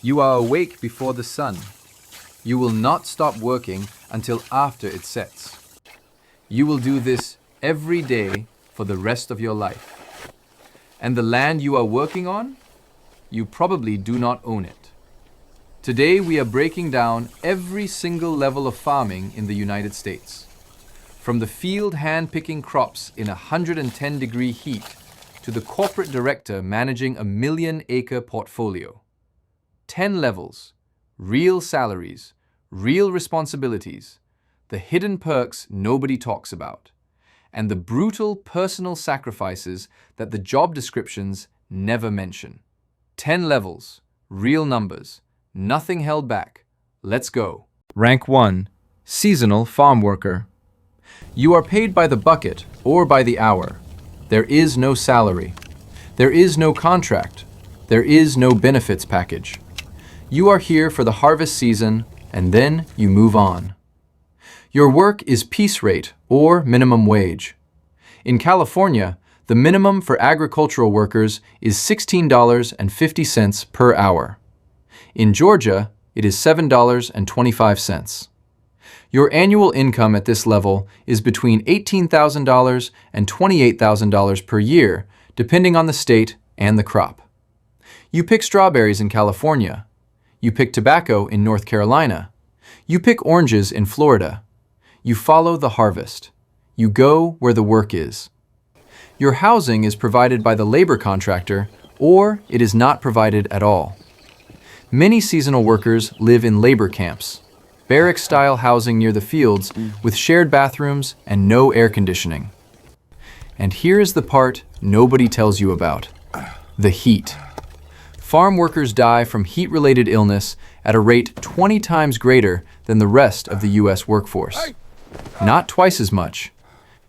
You are awake before the sun. You will not stop working until after it sets. You will do this every day for the rest of your life. And the land you are working on, you probably do not own it. Today we are breaking down every single level of farming in the United States. From the field hand-picking crops in 110-degree heat to the corporate director managing a 1,000,000-acre portfolio. 10 levels, real salaries, real responsibilities, the hidden perks nobody talks about, and the brutal personal sacrifices that the job descriptions never mention. 10 levels, real numbers, nothing held back. Let's go. Rank 1, seasonal farm worker. You are paid by the bucket or by the hour. There is no salary. There is no contract. There is no benefits package. You are here for the harvest season, and then you move on. Your work is piece rate or minimum wage. In California, the minimum for agricultural workers is $16.50 per hour. In Georgia, it is $7.25. Your annual income at this level is between $18,000 and $28,000 per year, depending on the state and the crop. You pick strawberries in California. You pick tobacco in North Carolina. You pick oranges in Florida. You follow the harvest. You go where the work is. Your housing is provided by the labor contractor, or it is not provided at all. Many seasonal workers live in labor camps, barrack-style housing near the fields with shared bathrooms and no air conditioning. And here is the part nobody tells you about: the heat. Farm workers die from heat-related illness at a rate 20 times greater than the rest of the U.S. workforce. Not twice as much.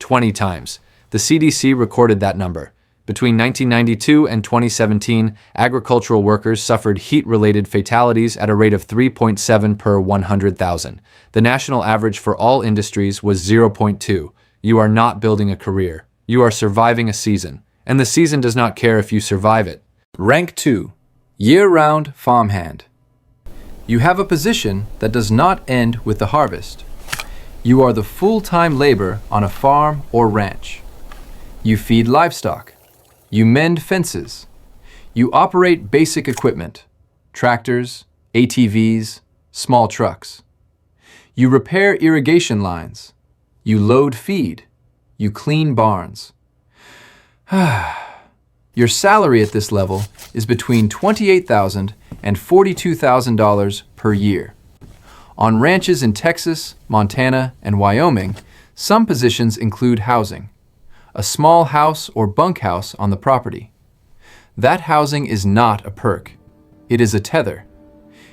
20 times. The CDC recorded that number. Between 1992 and 2017, agricultural workers suffered heat-related fatalities at a rate of 3.7 per 100,000. The national average for all industries was 0.2. You are not building a career. You are surviving a season, and the season does not care if you survive it. Rank 2, year-round farmhand. You have a position that does not end with the harvest. You are the full-time labor on a farm or ranch. You feed livestock. You mend fences. You operate basic equipment, tractors, ATVs, small trucks. You repair irrigation lines. You load feed. You clean barns. Your salary at this level is between $28,000 and $42,000 per year. On ranches in Texas, Montana, and Wyoming, some positions include housing, a small house or bunkhouse on the property. That housing is not a perk. It is a tether.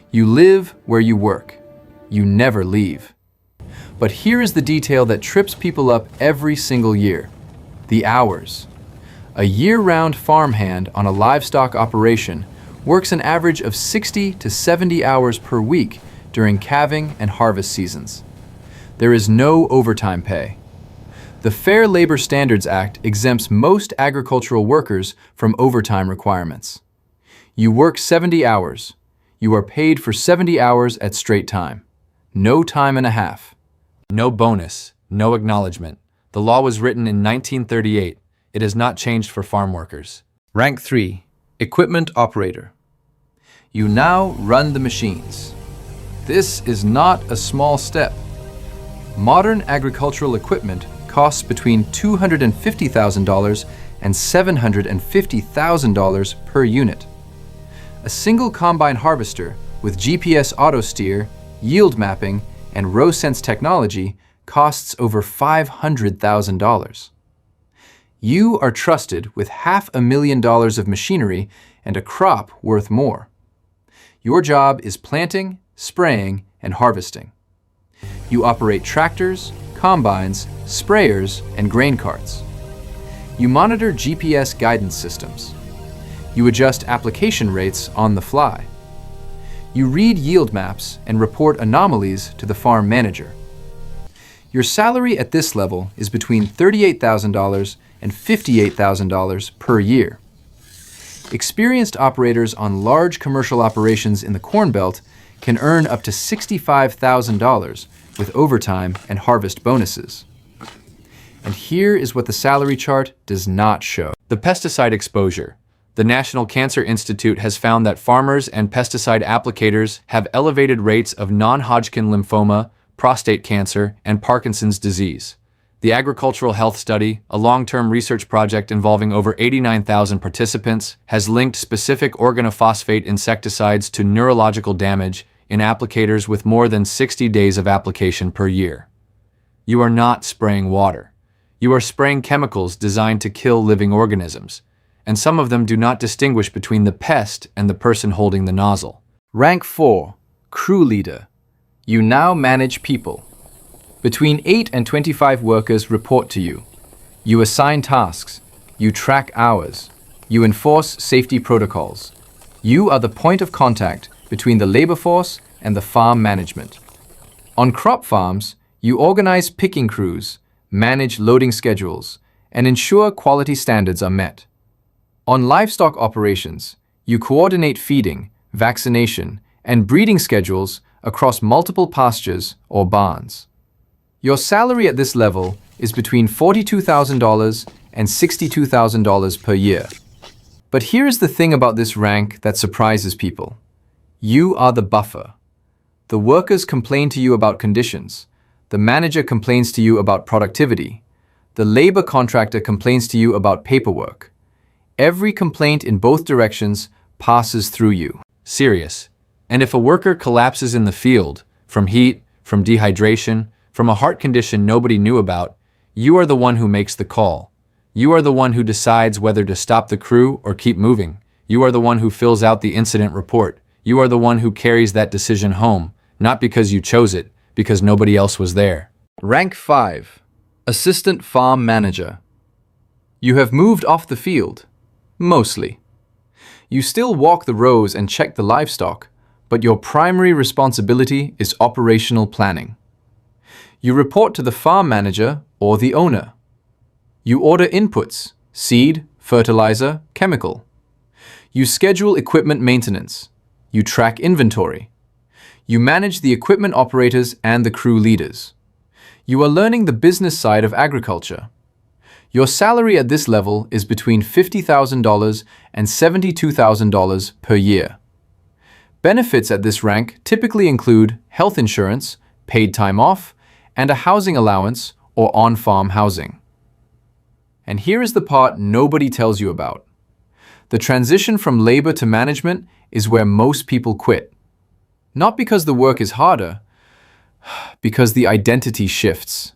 You live where you work. You never leave. But here is the detail that trips people up every single year: the hours. A year-round farmhand on a livestock operation works an average of 60 to 70 hours per week during calving and harvest seasons. There is no overtime pay. The Fair Labor Standards Act exempts most agricultural workers from overtime requirements. You work 70 hours. You are paid for 70 hours at straight time. No time and a half. No bonus, no acknowledgement. The law was written in 1938. It has not changed for farm workers. Rank 3, equipment operator. You now run the machines. This is not a small step. Modern agricultural equipment costs between $250,000 and $750,000 per unit. A single combine harvester with GPS auto steer, yield mapping, and row sense technology costs over $500,000. You are trusted with $500,000 of machinery and a crop worth more. Your job is planting, spraying, and harvesting. You operate tractors, combines, sprayers, and grain carts. You monitor GPS guidance systems. You adjust application rates on the fly. You read yield maps and report anomalies to the farm manager. Your salary at this level is between $38,000 and $58,000 per year. Experienced operators on large commercial operations in the Corn Belt can earn up to $65,000 with overtime and harvest bonuses. And here is what the salary chart does not show. The pesticide exposure. The National Cancer Institute has found that farmers and pesticide applicators have elevated rates of non-Hodgkin lymphoma, prostate cancer, and Parkinson's disease. The Agricultural Health Study, a long-term research project involving over 89,000 participants, has linked specific organophosphate insecticides to neurological damage in applicators with more than 60 days of application per year. You are not spraying water. You are spraying chemicals designed to kill living organisms, and some of them do not distinguish between the pest and the person holding the nozzle. Rank 4, Crew Leader. You now manage people. Between 8 and 25 workers report to you. You assign tasks. You track hours. You enforce safety protocols. You are the point of contact between the labor force and the farm management. On crop farms, you organize picking crews, manage loading schedules, and ensure quality standards are met. On livestock operations, you coordinate feeding, vaccination, and breeding schedules across multiple pastures or barns. Your salary at this level is between $42,000 and $62,000 per year. But here is the thing about this rank that surprises people. You are the buffer. The workers complain to you about conditions. The manager complains to you about productivity. The labor contractor complains to you about paperwork. Every complaint in both directions passes through you. Serious. And if a worker collapses in the field, from heat, from dehydration, from a heart condition nobody knew about, you are the one who makes the call. You are the one who decides whether to stop the crew or keep moving. You are the one who fills out the incident report. You are the one who carries that decision home, not because you chose it, because nobody else was there. Rank 5, Assistant Farm Manager. You have moved off the field, mostly. You still walk the rows and check the livestock, but your primary responsibility is operational planning. You report to the farm manager or the owner. You order inputs, seed, fertilizer, chemical. You schedule equipment maintenance. You track inventory. You manage the equipment operators and the crew leaders. You are learning the business side of agriculture. Your salary at this level is between $50,000 and $72,000 per year. Benefits at this rank typically include health insurance, paid time off, and a housing allowance or on-farm housing. And here is the part nobody tells you about. The transition from labor to management is where most people quit. Not because the work is harder, because the identity shifts.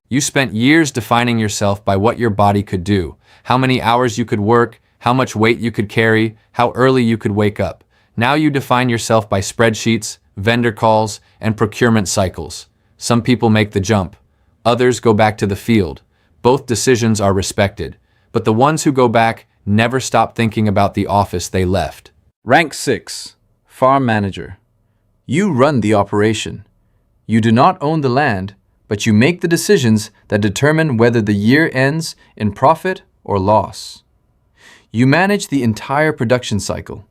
You spent years defining yourself by what your body could do, how many hours you could work, how much weight you could carry, how early you could wake up. Now you define yourself by spreadsheets, vendor calls, and procurement cycles. Some people make the jump. Others go back to the field. Both decisions are respected, but the ones who go back never stop thinking about the office they left. Rank 6, Farm Manager. You run the operation. You do not own the land, but you make the decisions that determine whether the year ends in profit or loss. You manage the entire production cycle.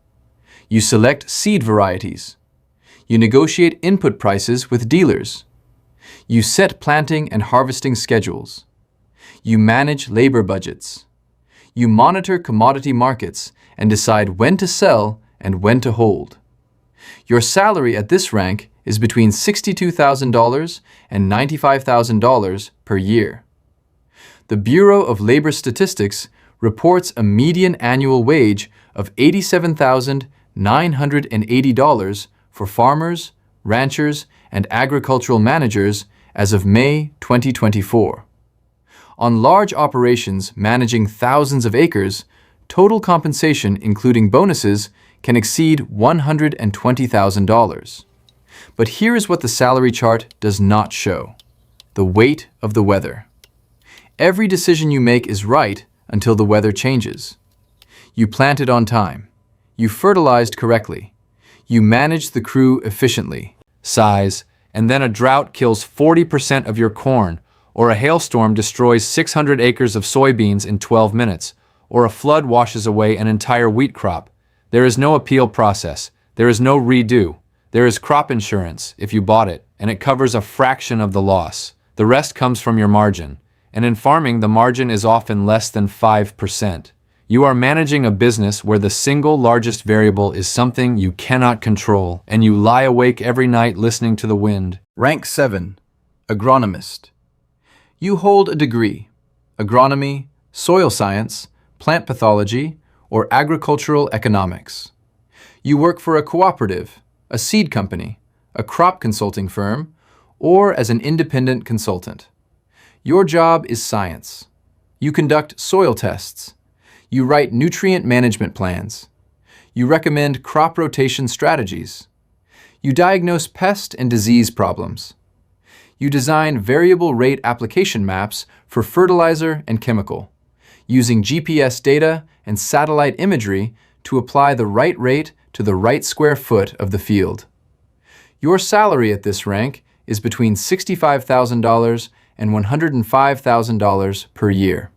You select seed varieties. You negotiate input prices with dealers. You set planting and harvesting schedules. You manage labor budgets. You monitor commodity markets and decide when to sell and when to hold. Your salary at this rank is between $62,000 and $95,000 per year. The Bureau of Labor Statistics reports a median annual wage of $87,980 for farmers, ranchers, and agricultural managers as of May 2024. On large operations managing thousands of acres, total compensation including bonuses can exceed $120,000. But here is what the salary chart does not show: the weight of the weather. Every decision you make is right until the weather changes. You planted on time. You fertilized correctly. You managed the crew efficiently. Size, and then a drought kills 40% of your corn, or a hailstorm destroys 600 acres of soybeans in 12 minutes, or a flood washes away an entire wheat crop. There is no appeal process. There is no redo. There is crop insurance if you bought it, and it covers a fraction of the loss. The rest comes from your margin. And in farming, the margin is often less than 5%. You are managing a business where the single largest variable is something you cannot control, and you lie awake every night listening to the wind. Rank 7. Agronomist. You hold a degree: agronomy, soil science, plant pathology, or agricultural economics. You work for a cooperative, a seed company, a crop consulting firm, or as an independent consultant. Your job is science. You conduct soil tests. You write nutrient management plans. You recommend crop rotation strategies. You diagnose pest and disease problems. You design variable rate application maps for fertilizer and chemical, using GPS data and satellite imagery to apply the right rate to the right square foot of the field. Your salary at this rank is between $65,000 and $105,000 per year.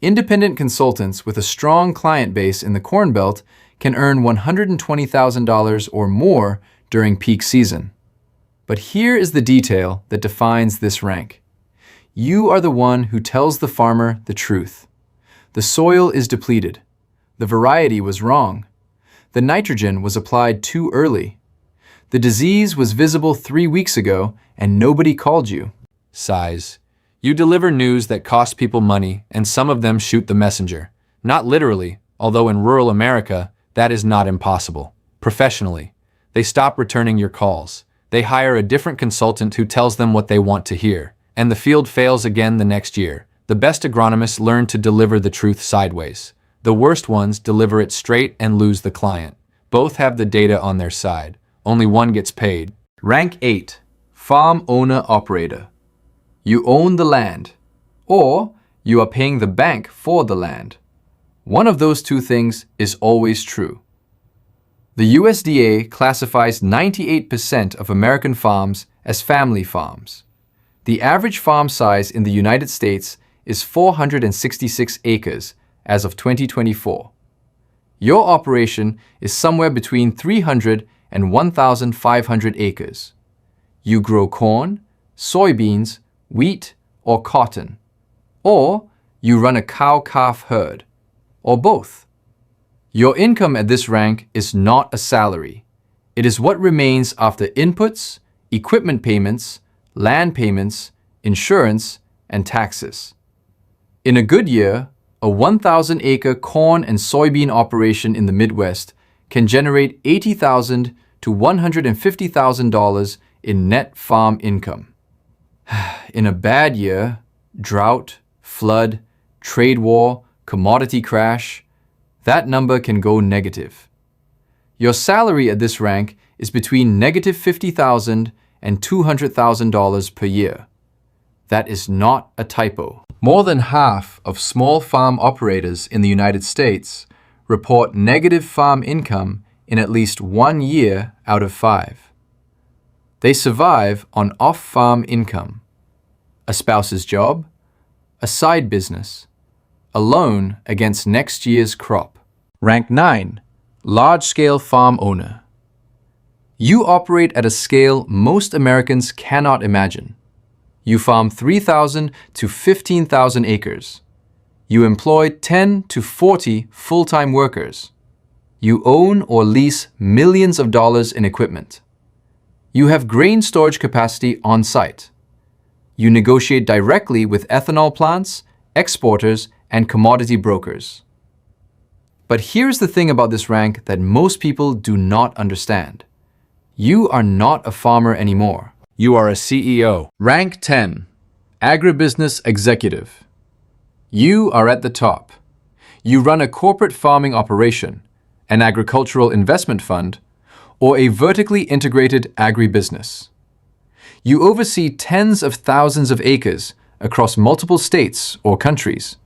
Independent consultants with a strong client base in the Corn Belt can earn $120,000 or more during peak season. But here is the detail that defines this rank. You are the one who tells the farmer the truth. The soil is depleted. The variety was wrong. The nitrogen was applied too early. The disease was visible 3 weeks ago and nobody called you. Sighs. You deliver news that costs people money, and some of them shoot the messenger. Not literally, although in rural America, that is not impossible. Professionally, they stop returning your calls. They hire a different consultant who tells them what they want to hear, and the field fails again the next year. The best agronomists learn to deliver the truth sideways. The worst ones deliver it straight and lose the client. Both have the data on their side. Only one gets paid. Rank 8. Farm owner-operator. You own the land, or you are paying the bank for the land. One of those two things is always true. The USDA classifies 98% of American farms as family farms. The average farm size in the United States is 466 acres as of 2024. Your operation is somewhere between 300 and 1,500 acres. You grow corn, soybeans, wheat, or cotton. Or you run a cow-calf herd. Or both. Your income at this rank is not a salary. It is what remains after inputs, equipment payments, land payments, insurance, and taxes. In a good year, a 1,000-acre corn and soybean operation in the Midwest can generate $80,000 to $150,000 in net farm income. In a bad year, drought, flood, trade war, commodity crash, that number can go negative. Your salary at this rank is between negative $50,000 and $200,000 per year. That is not a typo. More than half of small farm operators in the United States report negative farm income in at least 1 year out of 5. They survive on off-farm income, a spouse's job, a side business, a loan against next year's crop. Rank 9. Large-scale farm owner. You operate at a scale most Americans cannot imagine. You farm 3,000 to 15,000 acres. You employ 10 to 40 full-time workers. You own or lease millions of dollars in equipment. You have grain storage capacity on site. You negotiate directly with ethanol plants, exporters, and commodity brokers. But here's the thing about this rank that most people do not understand. You are not a farmer anymore. You are a CEO. Rank 10. Agribusiness executive. You are at the top. You run a corporate farming operation, an agricultural investment fund, or a vertically integrated agribusiness. You oversee tens of thousands of acres across multiple states or countries.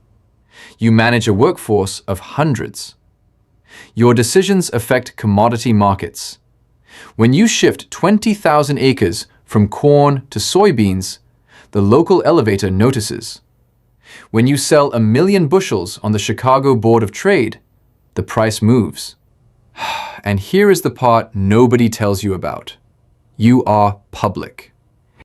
You manage a workforce of hundreds. Your decisions affect commodity markets. When you shift 20,000 acres from corn to soybeans, the local elevator notices. When you sell 1 million bushels on the Chicago Board of Trade, the price moves. And here is the part nobody tells you about. You are public.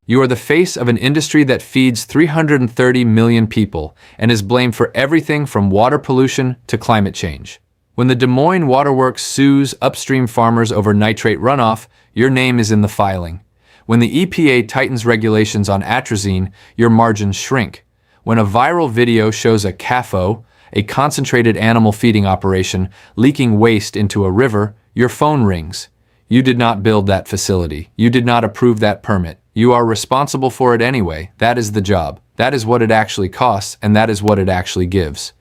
You are the face of an industry that feeds 330 million people and is blamed for everything from water pollution to climate change. When the Des Moines Waterworks sues upstream farmers over nitrate runoff, your name is in the filing. When the EPA tightens regulations on atrazine, your margins shrink. When a viral video shows a CAFO, a concentrated animal feeding operation, leaking waste into a river, your phone rings. You did not build that facility. You did not approve that permit. You are responsible for it anyway. That is the job. That is what it actually costs, and that is what it actually gives.